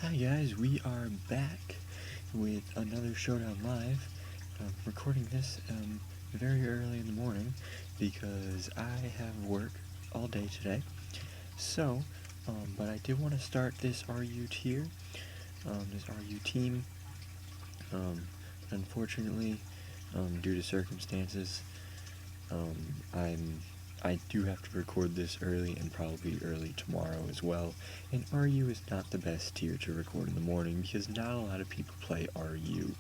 Hi guys, we are back with another Showdown Live. I'm recording this very early in the morning because I have work all day today. So, but I did want to start this RU tier, this RU team. Unfortunately, due to circumstances, um, I'm I do have to record this early and probably early tomorrow as well. And RU is not the best tier to record in the morning because not a lot of people play RU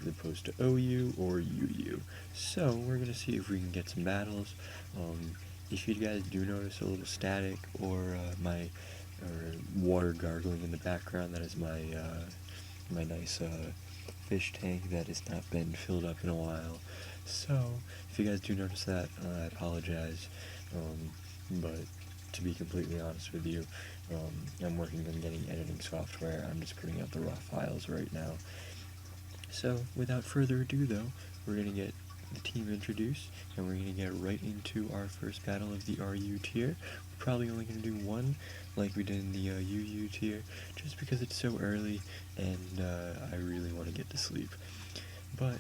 as opposed to OU or UU. So we're gonna see if we can get some battles. If you guys do notice a little static or my water gargling in the background, that is my nice fish tank that has not been filled up in a while. So, if you guys do notice that, I apologize. But to be completely honest with you, I'm working on getting editing software. I'm just putting out the raw files right now. So, without further ado, though, we're going to get the team introduced, and we're going to get right into our first battle of the RU tier. We're probably only going to do one, like we did in the UU tier, just because it's so early, and I really want to get to sleep. But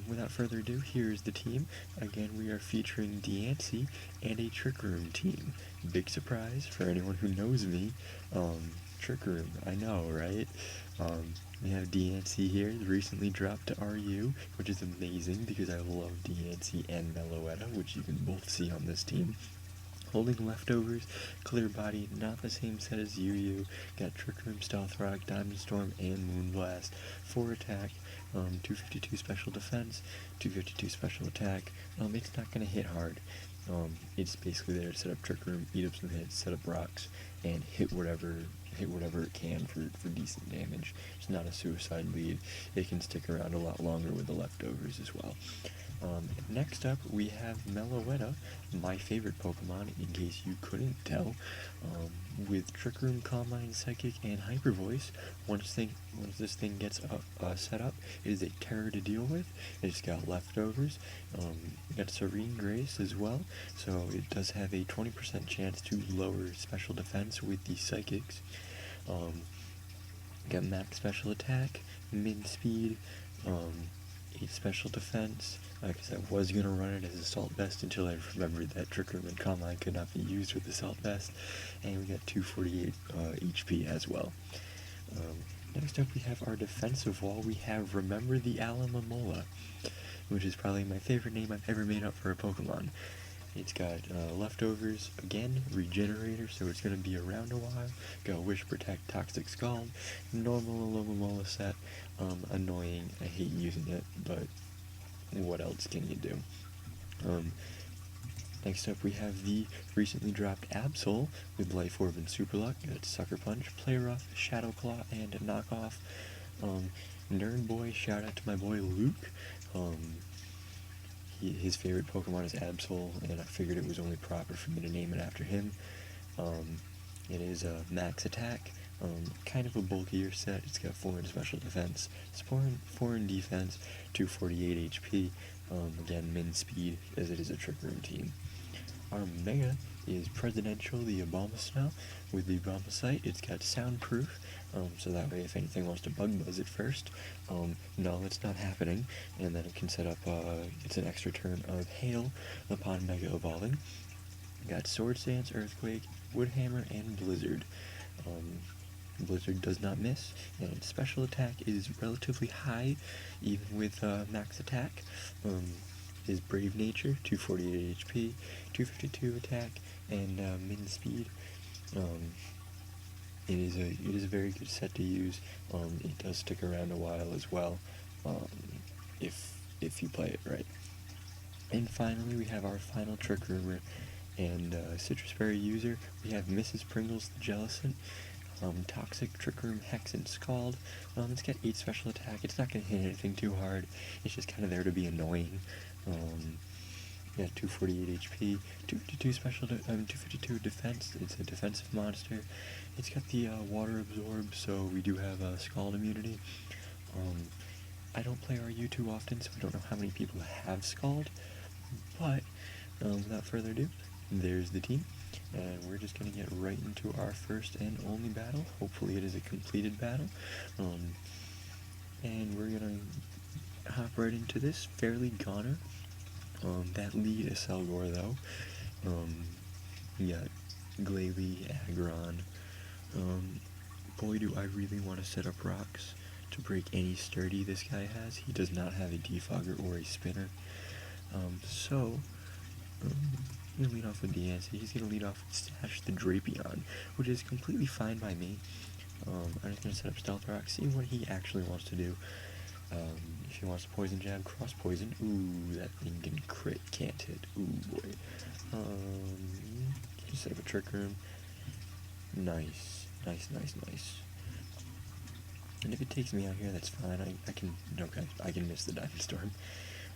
without further ado, here's the team. Again, we are featuring Deancy and a Trick Room team. Big surprise for anyone who knows me. Trick Room, I know, right? We have Deancy here, recently dropped to RU, which is amazing because I love Deancy and Meloetta, which you can both see on this team. Holding Leftovers, Clear Body, not the same set as UU. Got Trick Room, Stealth Rock, Diamond Storm, and Moonblast. 4 attack, 252 special defense, 252 special attack. It's not going to hit hard. It's basically there to set up Trick Room, eat up some hits, set up rocks, and hit whatever it can for decent damage. It's not a suicide lead. It can stick around a lot longer with the leftovers as well. Next up, we have Meloetta, my favorite Pokemon, in case you couldn't tell, with Trick Room, Calm Mind, Psychic, and Hyper Voice. Once this thing gets set up, it is a terror to deal with. It's got leftovers. Got Serene Grace as well, so it does have a 20% chance to lower special defense with the Psychics. Got max special attack, min speed, 8 special defense, because I was going to run it as Assault Vest until I remembered that Trick Room and Calm Mind could not be used with Assault Vest, and we got 248 HP as well. Next up we have our defensive wall. We have Remember the Alamomola, which is probably my favorite name I've ever made up for a Pokemon. It's got leftovers, again, regenerator, so it's going to be around a while. Got Wish, Protect, Toxic Scald, normal Alomomola set, annoying, I hate using it, but what else can you do? Next up we have the recently dropped Absol with Life Orb and Super Luck. Got Sucker Punch, Play Rough, Shadow Claw, and Knockoff. Nerd Boy, shout out to my boy Luke. His favorite Pokemon is Absol, and I figured it was only proper for me to name it after him. It is a max attack, kind of a bulkier set. It's got 4 in special defense, 4 in defense, 248 HP. Again, min speed, as it is a Trick Room team. Our Mega is Presidential, the Abomasnow, with the Abomasite. It's got soundproof, so that way if anything wants to bug buzz it first, no, it's not happening, and then it can set up, it's an extra turn of Hail upon Mega Evolving. Got Sword Stance, Earthquake, Woodhammer, and Blizzard. Blizzard does not miss, and its special attack is relatively high, even with max attack. Is Brave Nature, 248 HP, 252 attack, and min speed. It is a very good set to use. It does stick around a while as well, if you play it right. And finally, we have our final Trick Roomer and Citrus Berry user. We have Mrs. Pringles the Jellicent. Toxic, Trick Room, Hex, and Scald. It's got 8 special attack. It's not going to hit anything too hard. It's just kind of there to be annoying. Yeah, 248 HP, 252 252 defense. It's a defensive monster. It's got the water absorb, so we do have Scald immunity. I don't play RU too often, so I don't know how many people have Scald. But without further ado, there's the team. And we're just going to get right into our first and only battle. Hopefully it is a completed battle. And we're going to hop right into this. Fairly goner. That lead is Selgor though. We got Glalie, Aggron. Boy, do I really want to set up rocks to break any sturdy this guy has. He does not have a defogger or a spinner. I'm going to lead off with Deancey. He's going to lead off with Stash the Drapion, which is completely fine by me. I'm just going to set up Stealth Rock, see what he actually wants to do. If he wants to Poison Jab, Cross Poison. Ooh, that thing can crit, can't hit. Ooh, boy. Just set up a Trick Room. Nice. And if it takes me out here, that's fine. I can miss the Diamond Storm.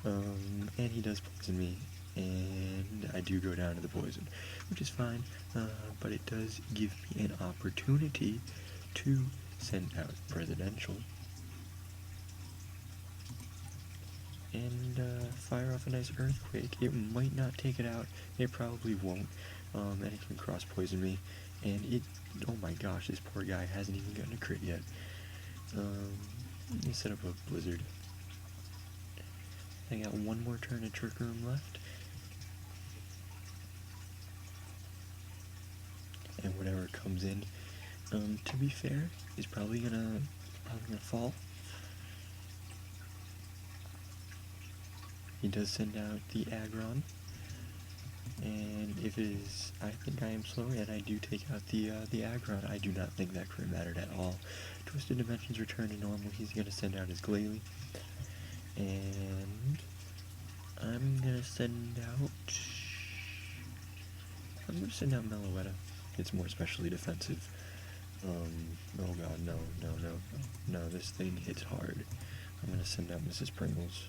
And he does poison me, and I do go down to the poison, which is fine, but it does give me an opportunity to send out Presidential and fire off a nice Earthquake. It might not take it out, it probably won't, and it can cross poison me, and it, oh my gosh, this poor guy hasn't even gotten a crit yet. Let me set up a Blizzard. I got one more turn of Trick Room left. And whatever comes in, to be fair, is probably gonna fall. He does send out the Aggron. And if it is, I think I am slow, and I do take out the Aggron. I do not think that crit mattered at all. Twisted Dimensions return to normal. He's going to send out his Glalie. And I'm going to send out Meloetta. It's more specially defensive. Oh god, no, this thing hits hard. I'm going to send out Mrs. Pringles.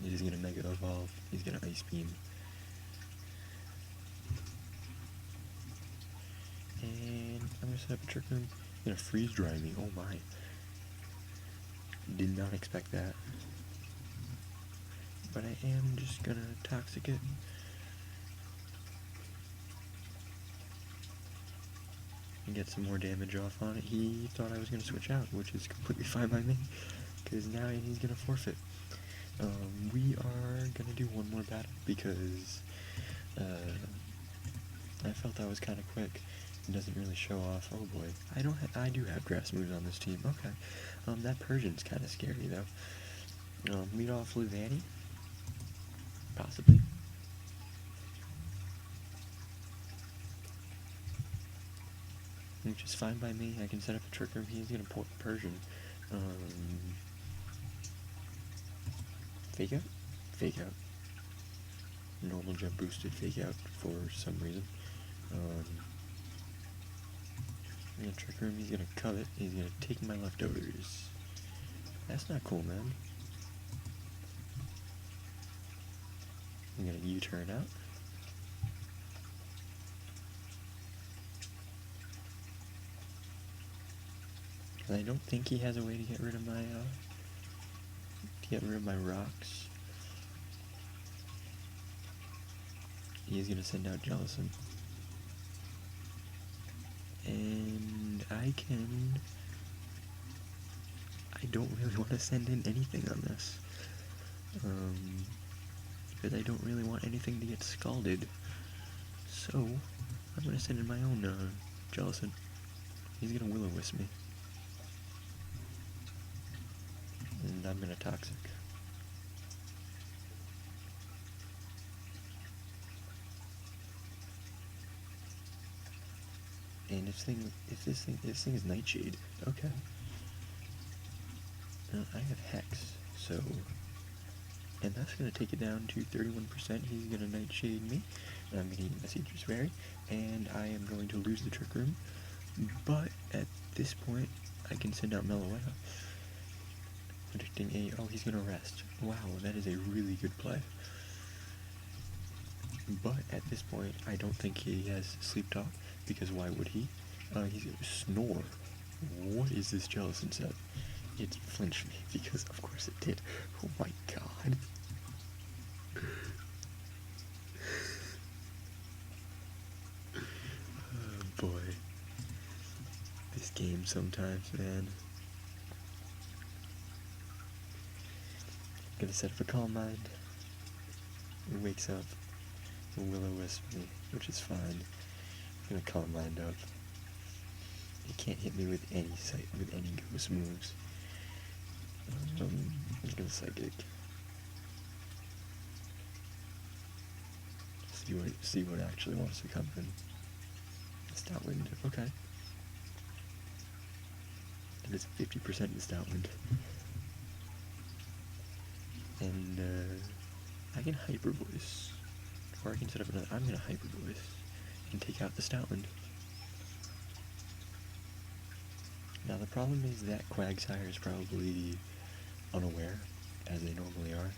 It is going to Mega Evolve. He's going to Ice Beam. And I'm going to set up a Trick Room. He's going to Freeze Dry me. Oh my. Did not expect that. But I am just going to Toxic it. And get some more damage off on it. He thought I was going to switch out, which is completely fine by me. Because now he's going to forfeit. We are going to do one more battle because I felt that was kind of quick. It doesn't really show off. Oh boy. I do have grass moves on this team. Okay. That Persian's kind of scary though. Lead off Luvani. Possibly. Which is fine by me. I can set up a Trick Room. He's going to pull Persian. Fake out? Fake out. Normal jump boosted fake out for some reason. I'm gonna Trick Room, he's gonna covet, he's gonna take my leftovers. That's not cool, man. I'm gonna U-turn out. And I don't think he has a way to get rid of my rocks. He's gonna send out Jellison. And I don't really want to send in anything on this. Because I don't really want anything to get scalded. So, I'm gonna send in my own Jellison. He's gonna Will-O-Wisp me. And I'm gonna Toxic. And if this thing is Nightshade, okay. I have Hex, so, and that's gonna take it down to 31%. He's gonna Nightshade me, and I'm gonna eat Messager's Berry, and I am going to lose the Trick Room. But at this point, I can send out Meloetta. Predicting oh, he's gonna rest. Wow, that is a really good play. But at this point, I don't think he has Sleep Talk, because why would he? He's gonna Snore. What is this Jellison set? It flinched me, because of course it did. Oh my god. this game sometimes, man. Gonna set up a calm mind. It wakes up, will-o-wisp me, which is fine. I'm gonna calm mind up. It can't hit me with any ghost moves. I'm gonna psychic. See what actually wants to come in. Stout wind, okay. It is 50% in stout wind. And I can hyper voice. Or I can set up another. I'm gonna hyper voice and take out the stout wind. Now the problem is that Quagsire is probably unaware, as they normally are.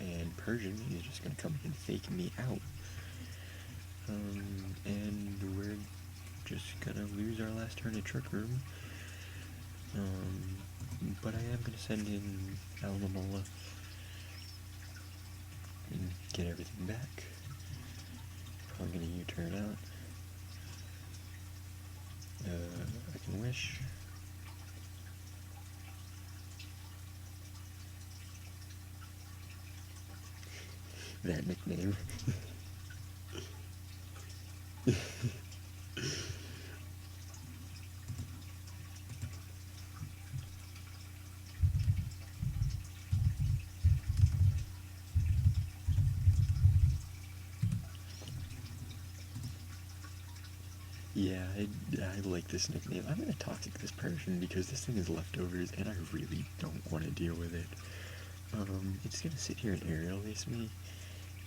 And Persian is just gonna come and fake me out. And we're just gonna lose our last turn at Trick Room. But I am gonna send in Almamola and get everything back. Probably gonna U-turn out. I can wish. That nickname. Yeah, I like this nickname. I'm gonna toxic this Persian because this thing is leftovers and I really don't want to deal with it. It's gonna sit here and aerial ace me.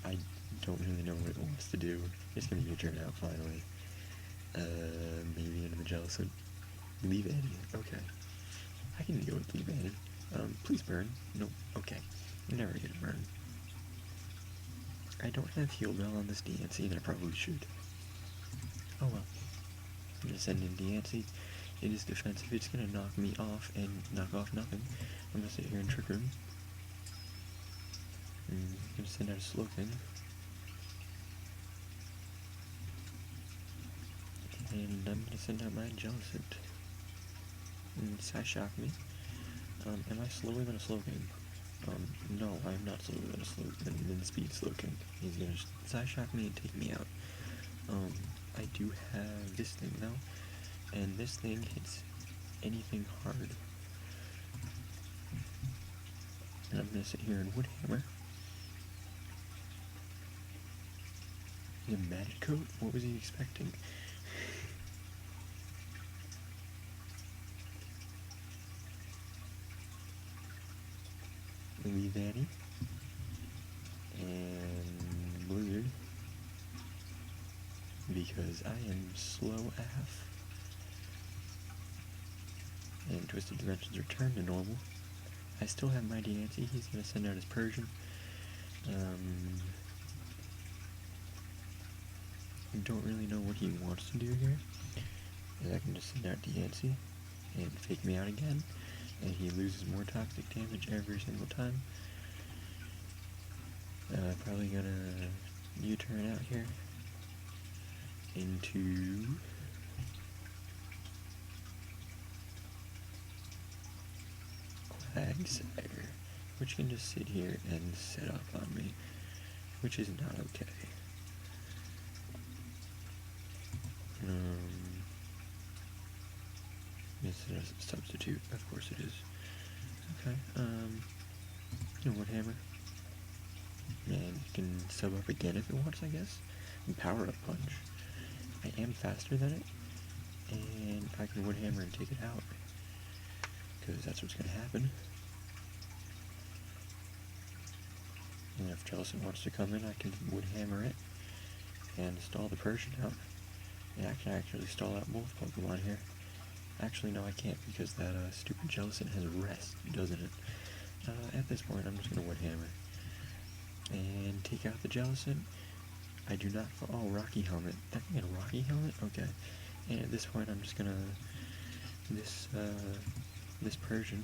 I don't really know what it wants to do. It's gonna U-turn out finally. Maybe into the Jellicent. Leave Eddie. Okay. I can deal with Leave Eddie. Please burn. Nope. Okay. I'm never gonna burn. I don't have Heal Bell on this DNC and I probably should. Oh well. I'm gonna send in DNC. It is defensive. It's gonna knock me off and knock off nothing. I'm gonna sit here and Trick Room. I'm gonna send out a Slowking. And I'm gonna send out my Jellicent. And Psyshock me. Am I slower than a Slowking? No, I'm not slower than Speed Slowking. He's gonna Psyshock me and take me out. I do have this thing though, and this thing hits anything hard. And I'm gonna sit here and Woodhammer. The Magic Coat? What was he expecting? Leave Annie. And Blizzard. Because I am slow AF. And Twisted Dimensions return to normal. I still have my Diancie. He's going to send out his Persian. I don't really know what he wants to do here. I can just send out Diancie and fake me out again. And he loses more toxic damage every single time. Probably gonna U-turn out here into Quagsire, which can just sit here and set up on me, which is not okay. This is a substitute, of course it is. Okay, Woodhammer. And you can sub up again if it wants, I guess. And Power Up Punch. I am faster than it, and I can Woodhammer and take it out. Because that's what's going to happen. And if Jellicent wants to come in, I can Woodhammer it and stall the Persian out. And I can actually stall out both Pokemon here. Actually, no, I can't because that stupid Jellicent has rest, doesn't it? At this point, I'm just going to Woodhammer. And take out the Jellicent. I do not... Oh, Rocky Helmet. That can get a Rocky Helmet? Okay. And at this point, I'm just going to... This Persian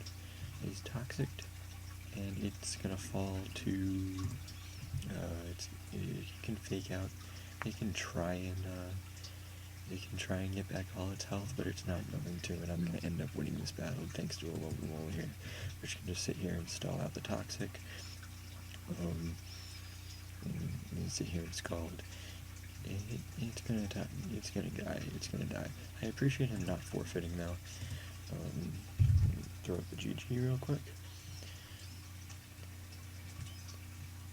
is toxic. And it's going to fall to... it can fake out. It can try and It can try and get back all its health, but it's not going to, and I'm going to end up winning this battle thanks to a lone wool here, which can just sit here and stall out the toxic. And sit here and scald. It's gonna die. It's gonna die. It's gonna die. I appreciate him not forfeiting though. Throw up the GG real quick.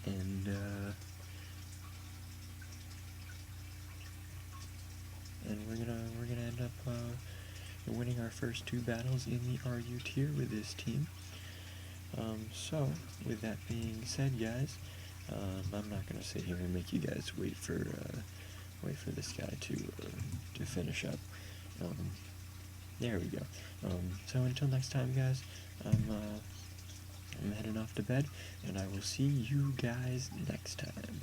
And we're gonna end up winning our first 2 battles in the RU tier with this team. So with that being said, guys, I'm not gonna sit here and make you guys wait for this guy to finish up. There we go. So until next time, guys, I'm heading off to bed, and I will see you guys next time.